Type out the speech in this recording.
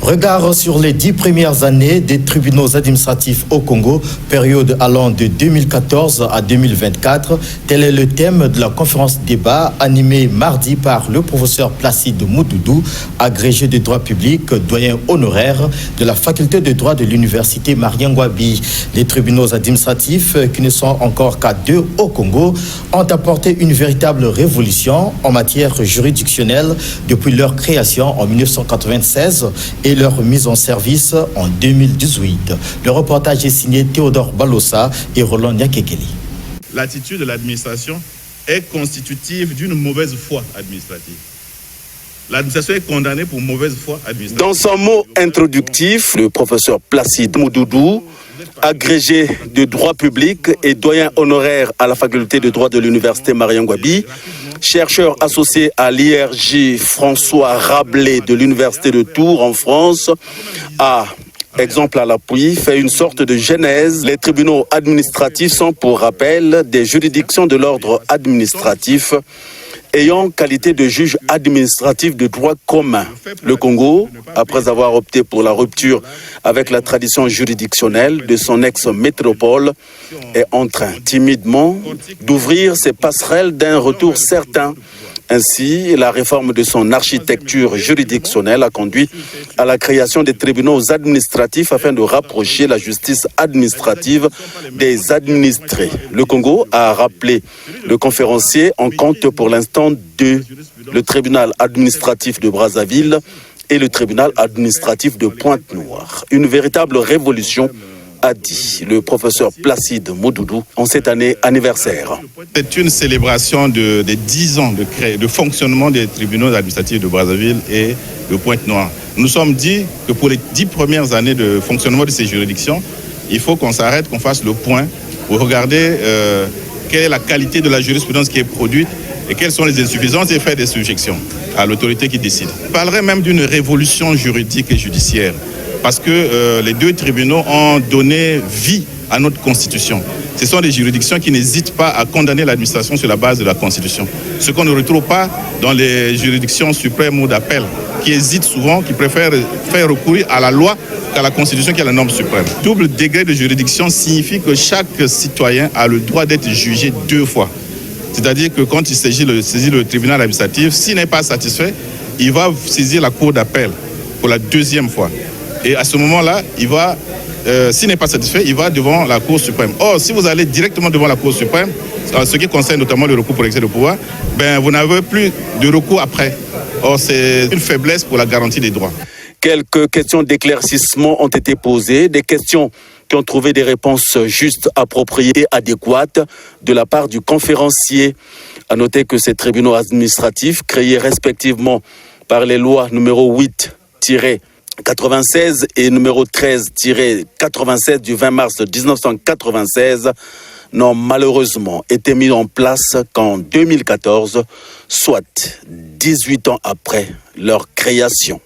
Regard sur les 10 premières années des tribunaux administratifs au Congo, période allant de 2014 à 2024. Tel est le thème de la conférence débat animée mardi par le professeur Placide Moudoudou, agrégé de droit public, doyen honoraire de la faculté de droit de l'université Mariangwabi. Les tribunaux administratifs, qui ne sont encore qu'à 2 au Congo, ont apporté une véritable révolution en matière juridictionnelle depuis leur création en 1996 et leur mise en service en 2018. Le reportage est signé Théodore Balossa et Roland Nyakekeli. L'attitude de l'administration est constitutive d'une mauvaise foi administrative. L'administration est condamnée pour mauvaise foi administrative. Dans son mot introductif, le professeur Placide Moudoudou, agrégé de droit public et doyen honoraire à la faculté de droit de l'université Mariangwabi, chercheur associé à l'IRJ François Rabelais de l'université de Tours en France, a, exemple à l'appui, fait une sorte de genèse. Les tribunaux administratifs sont, pour rappel, des juridictions de l'ordre administratif ayant qualité de juge administratif de droit commun. Le Congo, après avoir opté pour la rupture avec la tradition juridictionnelle de son ex-métropole, est en train timidement d'ouvrir ses passerelles d'un retour certain. Ainsi, la réforme de son architecture juridictionnelle a conduit à la création des tribunaux administratifs afin de rapprocher la justice administrative des administrés. Le Congo a rappelé le conférencier en compte pour l'instant 2, le tribunal administratif de Brazzaville et le tribunal administratif de Pointe-Noire. Une véritable révolution, a dit le professeur Placide Moudoudou en cette année anniversaire. C'est une célébration des 10 ans de fonctionnement des tribunaux administratifs de Brazzaville et de Pointe-Noire. Nous nous sommes dit que pour les 10 premières années de fonctionnement de ces juridictions, il faut qu'on s'arrête, qu'on fasse le point pour regarder quelle est la qualité de la jurisprudence qui est produite et quelles sont les insuffisances et faire des suggestions à l'autorité qui décide. Je parlerai même d'une révolution juridique et judiciaire, parce que les 2 tribunaux ont donné vie à notre Constitution. Ce sont des juridictions qui n'hésitent pas à condamner l'administration sur la base de la Constitution. Ce qu'on ne retrouve pas dans les juridictions suprêmes ou d'appel, qui hésitent souvent, qui préfèrent faire recourir à la loi qu'à la Constitution qui est la norme suprême. Double degré de juridiction signifie que chaque citoyen a le droit d'être jugé 2 fois. C'est-à-dire que quand il saisit le tribunal administratif, s'il n'est pas satisfait, il va saisir la cour d'appel pour la 2e fois. Et à ce moment-là, s'il n'est pas satisfait, il va devant la Cour suprême. Or, si vous allez directement devant la Cour suprême, en ce qui concerne notamment le recours pour l'excès de pouvoir, vous n'avez plus de recours après. Or, c'est une faiblesse pour la garantie des droits. Quelques questions d'éclaircissement ont été posées, des questions qui ont trouvé des réponses justes, appropriées et adéquates de la part du conférencier. À noter que ces tribunaux administratifs, créés respectivement par les lois numéro 8-96 et numéro 13-96 du 20 mars 1996, n'ont malheureusement été mis en place qu'en 2014, soit 18 ans après leur création.